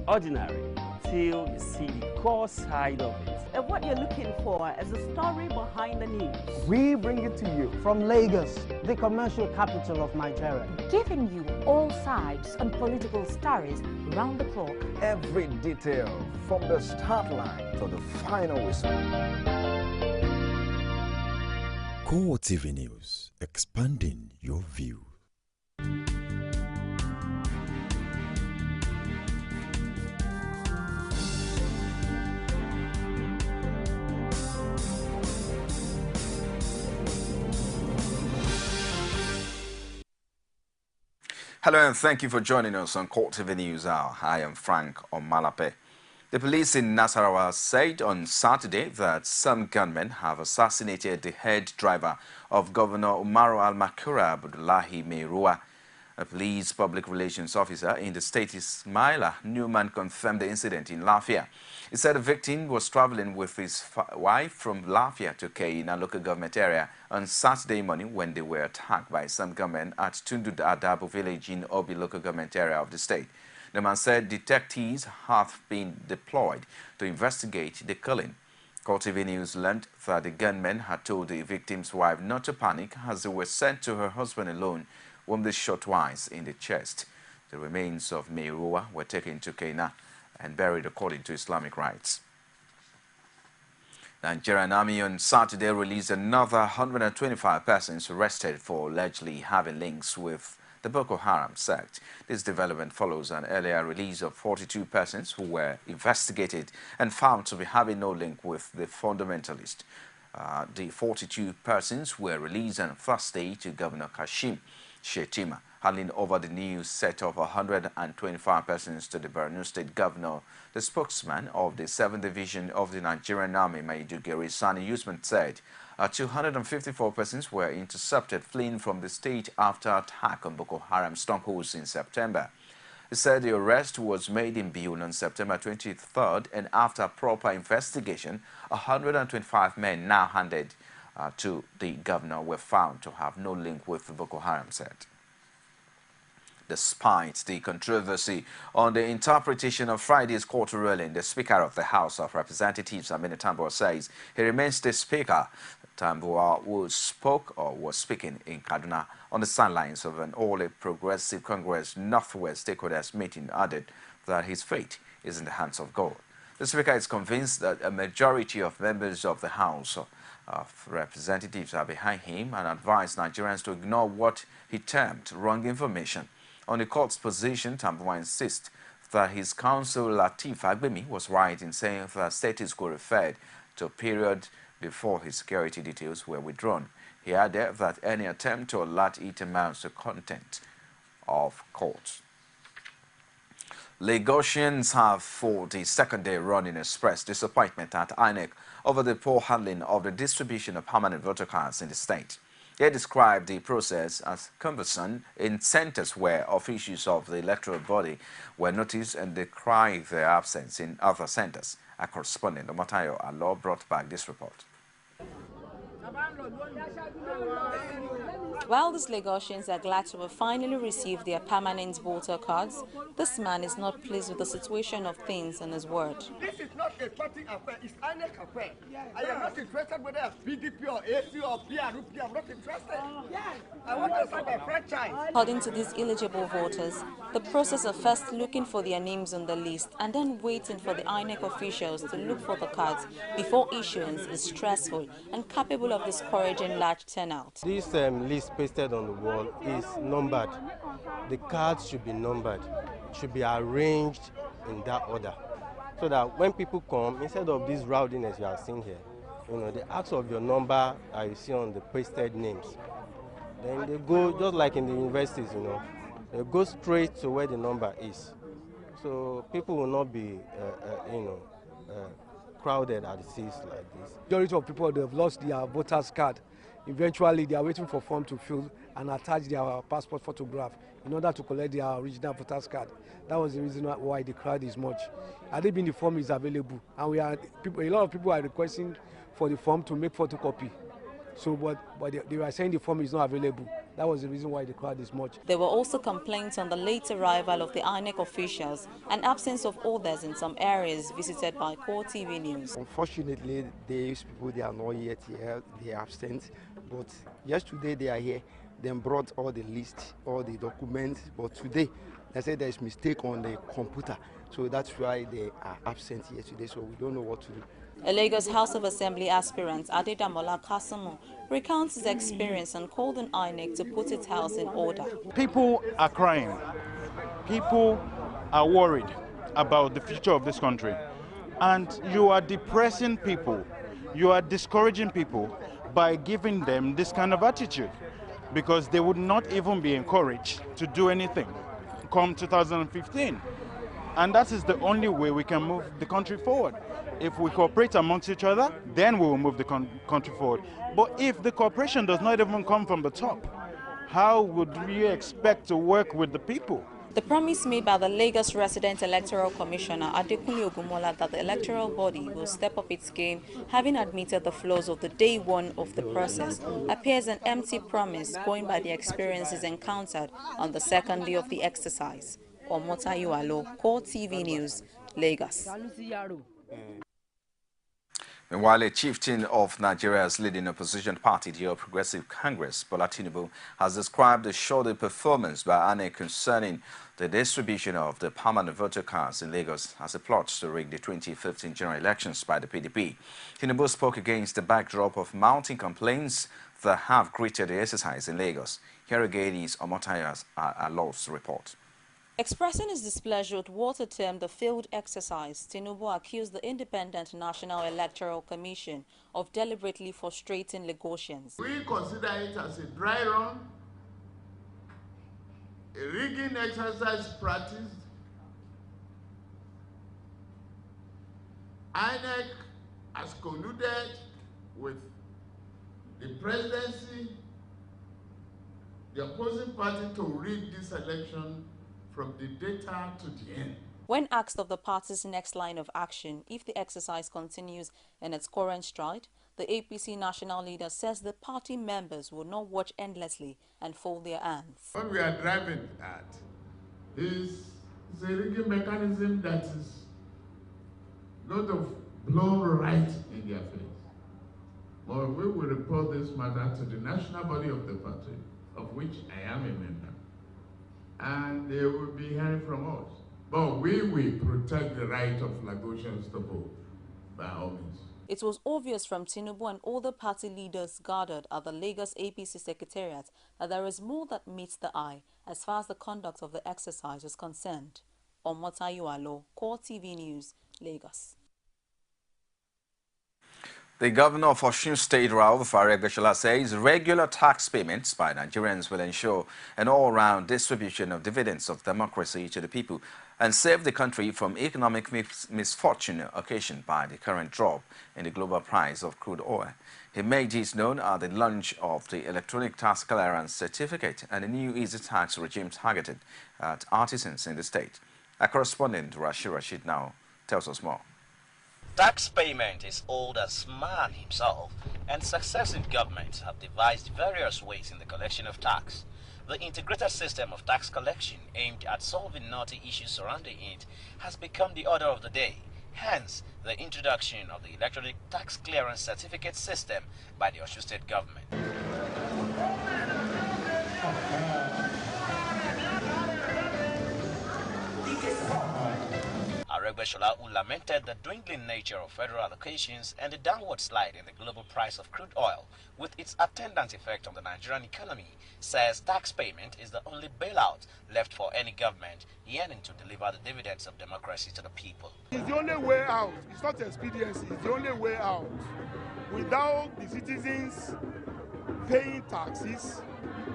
Ordinary till you see the core side of it. And what you're looking for is the story behind the news. We bring it to you from Lagos, the commercial capital of Nigeria. Giving you all sides and political stories round the clock. Every detail from the start line to the final whistle. CoreTV News, expanding your view. Hello and thank you for joining us on CoreTV News Hour. I am Frank Omalape. The police in Nasarawa said on Saturday that some gunmen have assassinated the head driver of Governor Umaru Al-Makura Abdullahi Meirua. A police public relations officer in the state, Ismaila Newman, confirmed the incident in Lafia. He said the victim was traveling with his wife from Lafia to Keina local government area on Saturday morning when they were attacked by some gunmen at Tundud Adabu village in Obi local government area of the state. The man said detectives have been deployed to investigate the killing. CoreTV News learned that the gunmen had told the victim's wife not to panic as they were sent to her husband alone, whom they shot twice in the chest. The remains of Meirua were taken to Keina and buried according to Islamic rites. The Nigerian Army on Saturday released another 125 persons arrested for allegedly having links with the Boko Haram sect. This development follows an earlier release of 42 persons who were investigated and found to be having no link with the fundamentalist. The 42 persons were released on Thursday to Governor Kashim Shettima, handing over the new set of 125 persons to the Borno State Governor. The spokesman of the 7th Division of the Nigerian Army, Maiduguri Sani Usman, said 254 persons were intercepted fleeing from the state after attack on Boko Haram strongholds in September. He said the arrest was made in Biun on September 23rd, and after proper investigation, 125 men now handed to the governor were found to have no link with the Boko Haram sect. Despite the controversy on the interpretation of Friday's court ruling, the Speaker of the House of Representatives, Aminu Tambuwal, says he remains the Speaker. Tambuwal was speaking in Kaduna on the sidelines of an all-progressive Congress Northwest stakeholders meeting, added that his fate is in the hands of God. The Speaker is convinced that a majority of members of the House of Representatives are behind him and advised Nigerians to ignore what he termed wrong information. On the court's position, Tambuwal insists that his counsel Lateef Agbemi was right in saying that status quo referred to a period before his security details were withdrawn. He added that any attempt to alert it amounts to contempt of court. Lagosians have, for the second day running, expressed disappointment at INEC over the poor handling of the distribution of permanent voter cards in the state. They described the process as cumbersome in centers where officials of the electoral body were noticed and decried their absence in other centers. A correspondent, Omatayo Alo, brought back this report. While these Lagosians are glad to have finally received their permanent voter cards, this man is not pleased with the situation of things in his ward. This is not a party affair, it's INEC affair. I am not interested whether it's PDP or AC or PRP, I'm not interested. I want to sign my franchise. According to these eligible voters, the process of first looking for their names on the list and then waiting for the INEC officials to look for the cards before issuance is stressful and capable of discouraging large turnout. This list pasted on the wall is numbered. The cards should be numbered, should be arranged in that order, so that when people come, instead of this rowdiness you are seeing here, they ask of your number you see on the pasted names. Then they go, just like in the universities, they go straight to where the number is. So people will not be, crowded at the seats like this. Majority of people, they've lost their voter's card. Eventually, they are waiting for form to fill and attach their passport photograph in order to collect their original voter's card. That was the reason why the crowd is much. I think the form is available, and a lot of people are requesting for the form to make photocopy. So, but they were saying the form is not available. That was the reason why the crowd is much. There were also complaints on the late arrival of the INEC officials and absence of others in some areas visited by CoreTV News. Unfortunately, these people, they are not yet here, they are absent, but yesterday they are here. They brought all the list, all the documents, but today they said there is mistake on the computer, so that's why they are absent here today, so we don't know what to do. A Lagos House of Assembly aspirant, Adedamola Kasamo, recounts his experience and called on INEC to put its house in order. People are crying. People are worried about the future of this country. And you are depressing people. You are discouraging people by giving them this kind of attitude, because they would not even be encouraged to do anything come 2015. And that is the only way we can move the country forward. If we cooperate amongst each other, then we will move the country forward. But if the cooperation does not even come from the top, how would we expect to work with the people? The promise made by the Lagos Resident Electoral Commissioner Adekunle Ogunmola that the electoral body will step up its game, having admitted the flaws of the day one of the process, appears an empty promise going by the experiences encountered on the second day of the exercise. Omotayo Alo, CoreTV News, Lagos. Meanwhile, a chieftain of Nigeria's leading opposition party, the All Progressive Congress, Bola Tinubu, has described the shoddy performance by INEC concerning the distribution of the permanent voter cards in Lagos as a plot to rig the 2015 general elections by the PDP. Tinubu spoke against the backdrop of mounting complaints that have greeted the exercise in Lagos. Here again is Omotayo Alo's report. Expressing his displeasure with what he termed the failed exercise, Tinubu accused the Independent National Electoral Commission of deliberately frustrating Lagosians. We consider it as a dry run, a rigging exercise practiced. INEC has colluded with the presidency, the opposing party, to rig this election from the data to the end. When asked of the party's next line of action if the exercise continues in its current stride, the APC national leader says the party members will not watch endlessly and fold their hands. What we are driving at is a rigging mechanism that is not of blown right in their face. But we will report this matter to the national body of the party, of which I am a member, and they will be hearing from us. But we will protect the right of Lagosians to vote by all means. It was obvious from Tinubu and other party leaders gathered at the Lagos APC Secretariat that there is more that meets the eye as far as the conduct of the exercise is concerned. Omotayo Alo, CoreTV News, Lagos. The governor of Osun State, Rauf Aregbesola, says regular tax payments by Nigerians will ensure an all-round distribution of dividends of democracy to the people and save the country from economic misfortune occasioned by the current drop in the global price of crude oil. He made this known at the launch of the electronic tax clearance certificate and a new easy tax regime targeted at artisans in the state. Our correspondent Rashid now tells us more. Tax payment is old as man himself, and successive governments have devised various ways in the collection of tax. The integrated system of tax collection aimed at solving knotty issues surrounding it has become the order of the day. Hence, the introduction of the electronic tax clearance certificate system by the Osun State government. Aregbesola, who lamented the dwindling nature of federal allocations and the downward slide in the global price of crude oil with its attendant effect on the Nigerian economy, says tax payment is the only bailout left for any government yearning to deliver the dividends of democracy to the people. It's the only way out. It's not expediency. It's the only way out. Without the citizens paying taxes,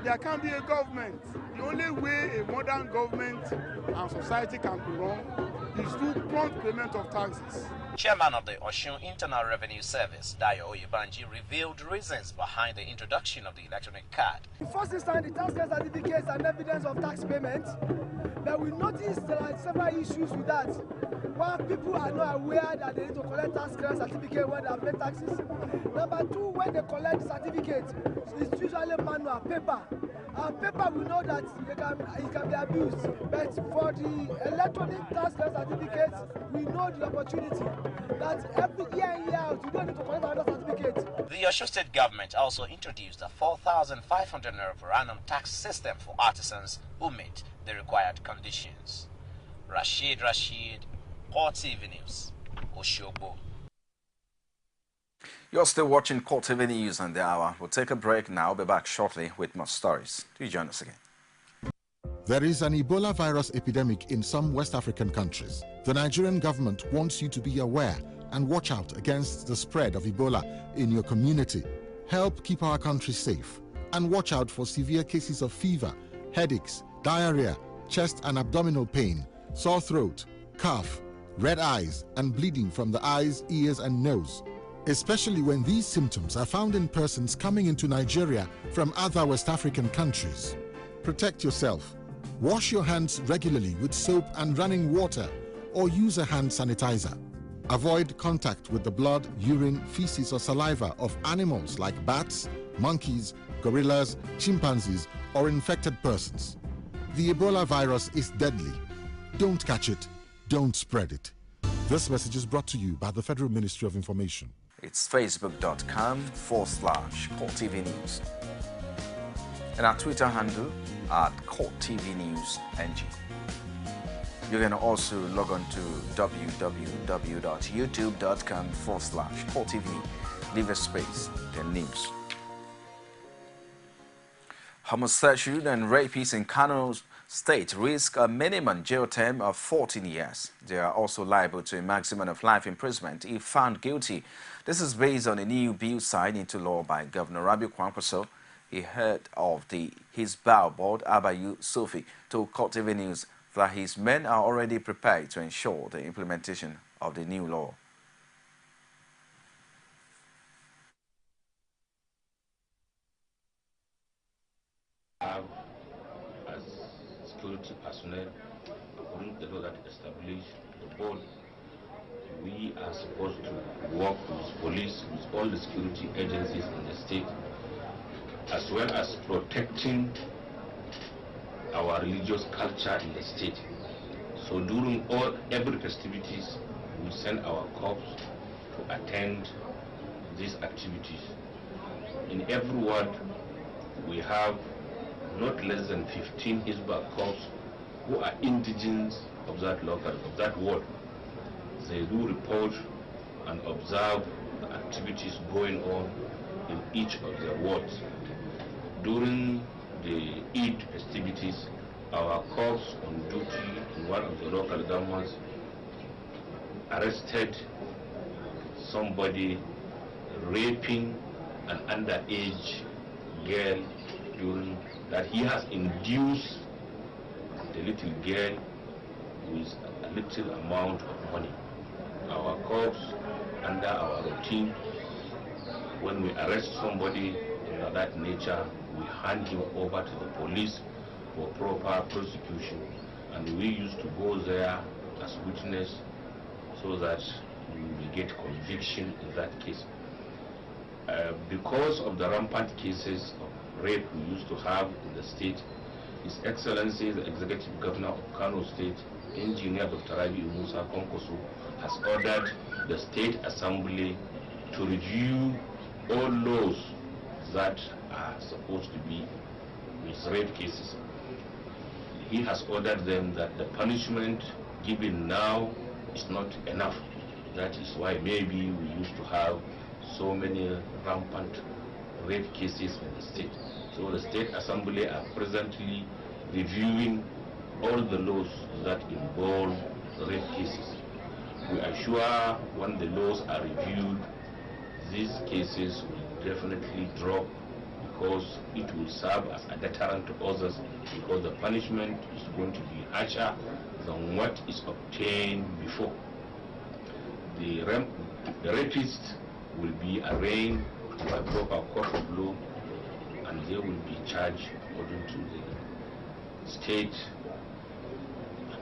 there can't be a government. The only way a modern government and society can be run is to prompt payment of taxes. Chairman of the Osun Internal Revenue Service, Dayo Oyebanji, revealed reasons behind the introduction of the electronic card. The first instance, the tax certificates and evidence of tax payment, but we noticed there are several issues with that. One, people are not aware that they need to collect tax certificate when they have paid taxes. Number two, when they collect the certificate, it's usually manual, paper. And paper, we know that it can be abused. But for the electronic tax certificates, we know the opportunity that every year in, year out, you don't need to collect another certificate. The Osun State government also introduced a 4,500 naira per annum tax system for artisans who meet the required conditions. Rashid, CoreTV News, Oshogbo. You're still watching CoreTV News on the hour. We'll take a break now. Be back shortly with more stories. Do join us again. There is an Ebola virus epidemic in some West African countries. The Nigerian government wants you to be aware and watch out against the spread of Ebola in your community. Help keep our country safe and watch out for severe cases of fever, headaches, diarrhea, chest and abdominal pain, sore throat, cough, red eyes and bleeding from the eyes, ears and nose, especially when these symptoms are found in persons coming into Nigeria from other West African countries. Protect yourself. Wash your hands regularly with soap and running water or use a hand sanitizer. Avoid contact with the blood, urine, feces or saliva of animals like bats, monkeys, gorillas, chimpanzees or infected persons. The Ebola virus is deadly. Don't catch it. Don't spread it. This message is brought to you by the Federal Ministry of Information. It's facebook.com/CoreTV News. And our Twitter handle at CoreTV News NG. You can also log on to www.youtube.com/CoreTV. Leave a space, then news. Homosexuals and rapists in Kano State risk a minimum jail term of 14 years. They are also liable to a maximum of life imprisonment if found guilty. This is based on a new bill signed into law by Governor Rabiu Kwankwaso. He heard of his Hisbah board, Abayu Sofi, told CoreTV News that his men are already prepared to ensure the implementation of the new law. As security personnel, according to the law that established the board, we are supposed to work with police, with all the security agencies in the state, as well as protecting our religious culture in the state. So during every festivities, we send our corps to attend these activities. In every ward, we have not less than 15 Hisbah corps who are indigents of that ward. They do report and observe the activities going on in each of their wards. During the Eid festivities, our corps on duty in one of the local governments arrested somebody raping an underage girl during that he has induced the little girl with a little amount of money. Our corps, under our routine, when we arrest somebody of that nature, we hand him over to the police for proper prosecution, and we used to go there as witness so that we will get conviction in that case. Because of the rampant cases of rape we used to have in the state, His Excellency, the Executive Governor of Kano State, Engineer Dr. Rabi Musa Konkosu, has ordered the State Assembly to review all laws that are supposed to be with rape cases. He has ordered them that the punishment given now is not enough. That is why maybe we used to have so many rampant rape cases in the state. So the State Assembly are presently reviewing all the laws that involve rape cases. We are sure when the laws are reviewed, these cases will definitely drop, because it will serve as a deterrent to others, because the punishment is going to be harsher than what is obtained before. the rapists will be arraigned by proper court of law, and they will be charged according to the state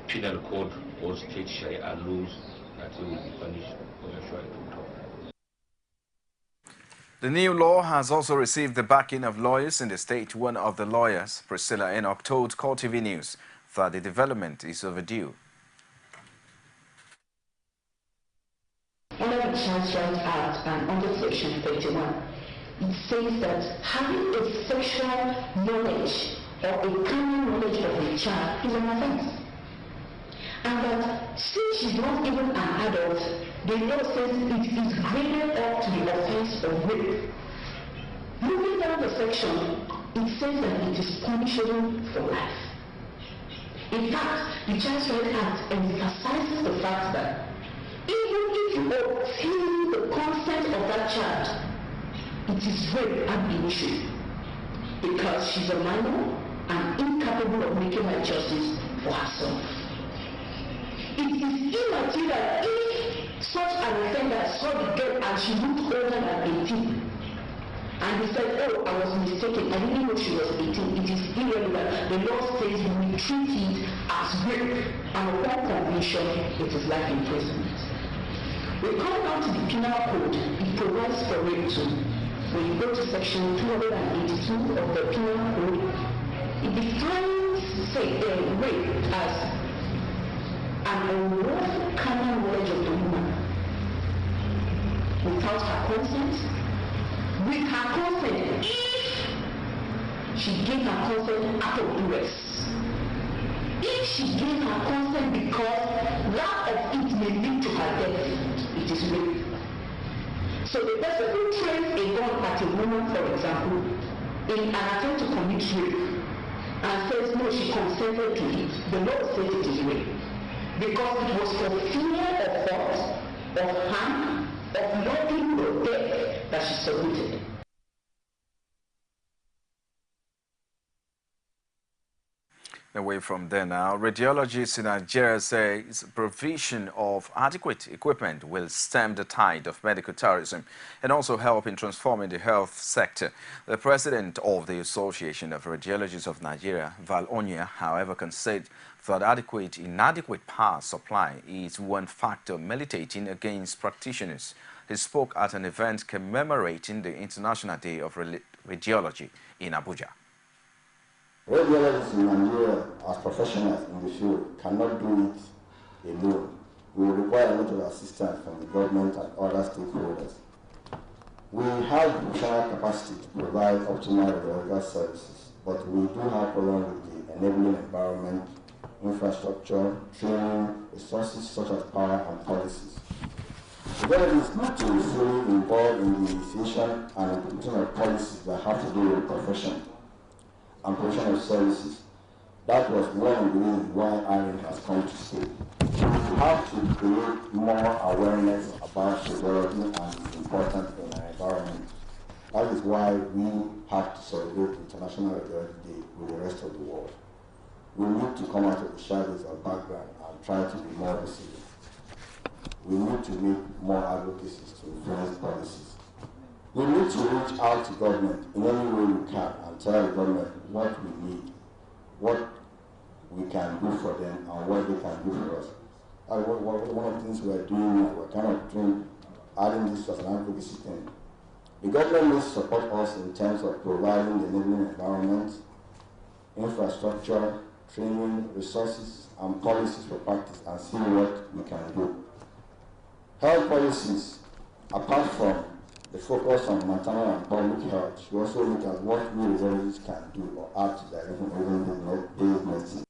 penal code or state Sharia laws, that they will be punished for sexual assault. The new law has also received the backing of lawyers in the state. One of the lawyers, Priscilla Enoch, told CoreTV News that the development is overdue. Under the Child Rights Act and under Section 31, it says that having a sexual knowledge or a carnal knowledge of a child is an offense. And that since she's not even an adult, the law says it is graded up to the offense of rape. Moving down the section, it says that it is punishable for life. In fact, the Child Rights Act emphasizes the fact that even if you obtain the consent of that child, it is rape ab initio, because she's a minor and incapable of making right justice for herself. It is immaterial if such an offender saw the girl and she looked older than 18. And he said, oh, I was mistaken, I didn't know she was 18. It is irrelevant. The law says we treat it as rape, and upon conviction, it is life imprisonment. We come down to the penal code. It provides for rape too. When you go to section 282 of the penal code, it defines, rape as an unlawful carnal knowledge of the woman without her consent. With her consent, if she gave her consent out of duress, if she gave her consent because lack of it may lead to her death, it is rape. So the person who trains a gun at a woman, for example, in an attempt to commit rape, and says no, she consented to it, the law says it is rape. Because it was for fear of force, of harm, of loving or death that she submitted. Away from there now, radiologists in Nigeria say provision of adequate equipment will stem the tide of medical tourism and also help in transforming the health sector. The president of the Association of Radiologists of Nigeria, Val Onya, however, conceded that inadequate power supply is one factor militating against practitioners. He spoke at an event commemorating the International Day of Radiology in Abuja. Radiologists in Nigeria, as professionals in the field, cannot do it alone. We will require a lot of assistance from the government and other stakeholders. We have the professional capacity to provide optimal radiological services, but we do have problems with the enabling environment, infrastructure, training, resources such as power and policies. The government is not to be fully involved in the initiation and implementation of policies that have to do with the profession and provision of services. That was one of the reasons why IRIN has come to stay. We have to create more awareness about radiology and its importance in our environment. That is why we have to celebrate International Radiology Day with the rest of the world. We need to come out of the shadows of background and try to be more visible. We need to make more advocacies to influence policies. We need to reach out to government in any way we can and tell the government what we need, what we can do for them, and what they can do for us. One of the things we're doing now, we're kind of adding this as an advocacy thing. The government needs to support us in terms of providing the enabling environment, infrastructure, training, resources, and policies for practice, and see what we can do. Health policies, apart from the focus on maternal and public health, should also look at what we radiologists can do or add to their evidence-based medicine.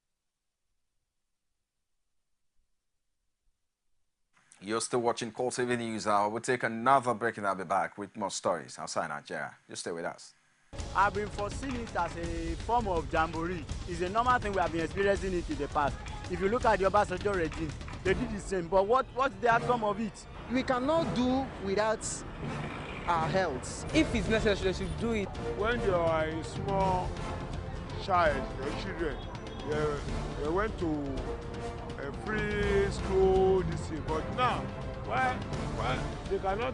You're still watching CoreTV News Hour. We'll take another break and I'll be back with more stories outside Nigeria. Just stay with us. I've been foreseeing it as a form of jamboree. It's a normal thing we have been experiencing it in the past. If you look at the Obasanjo regime, they did the same. But what's the outcome of it? We cannot do without our health. If it's necessary, we should do it. When you are a small child, your children, they went to a free school, this thing. But now, when They cannot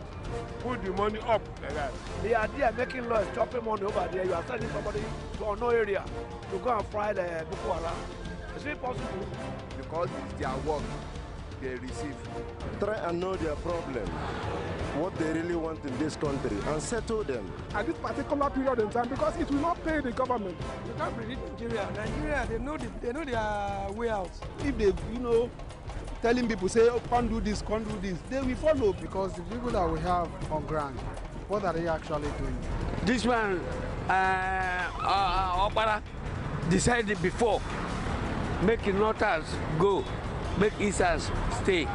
put the money up like that. They are there making laws, chopping money over there. You are sending somebody to unknown area to go and fry the Boko Haram. Is it possible? Because it's their work they receive. Try and know their problem, what they really want in this country, and settle them. At this particular period in time, because it will not pay the government. You can't predict Nigeria. Nigeria, they know their way out. If they, telling people, say, oh, can't do this, they will follow. Because the people that we have on ground, what are they actually doing? This man, Opara, decided before, make Northers go, make Easters stay.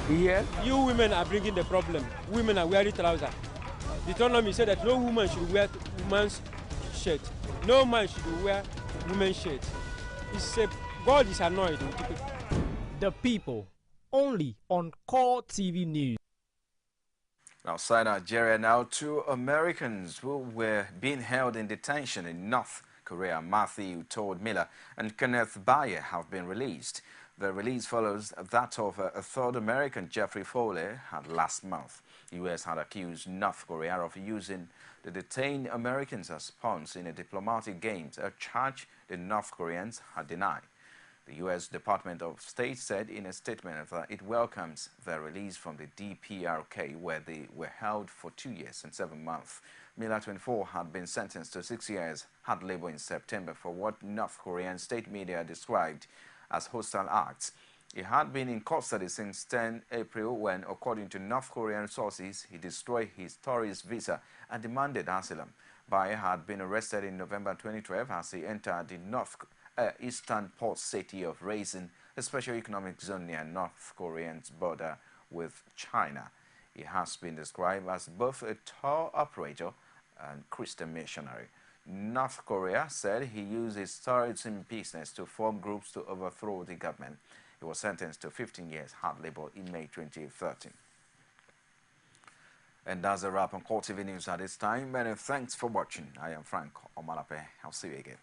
Yeah? You women are bringing the problem. Women are wearing trousers. Deuteronomy said that no woman should wear woman's shirt. No man should wear women's shirt. God is annoyed with people. The People, only on CoreTV News. Outside Nigeria now, 2 Americans who were being held in detention in North Korea, Matthew Todd Miller and Kenneth Bayer, have been released. The release follows that of a third American, Jeffrey Foley, had last month. The U.S. had accused North Korea of using the detained Americans as pawns in a diplomatic game, a charge the North Koreans had denied. The U.S. Department of State said in a statement that it welcomes their release from the DPRK, where they were held for 2 years and 7 months. Miller, 24, had been sentenced to 6 years hard labor in September for what North Korean state media described as hostile acts. He had been in custody since 10 April when, according to North Korean sources, he destroyed his tourist visa and demanded asylum. Bayer had been arrested in November 2012 as he entered the eastern port city of Raisin, a special economic zone near North Korea's border with China. He has been described as both a tour operator and Christian missionary. North Korea said he used his tourism business to form groups to overthrow the government. He was sentenced to 15 years hard labor in May 2013. And that's a wrap on CoreTV News at this time. Many thanks for watching. I am Frank Omalape. I'll see you again.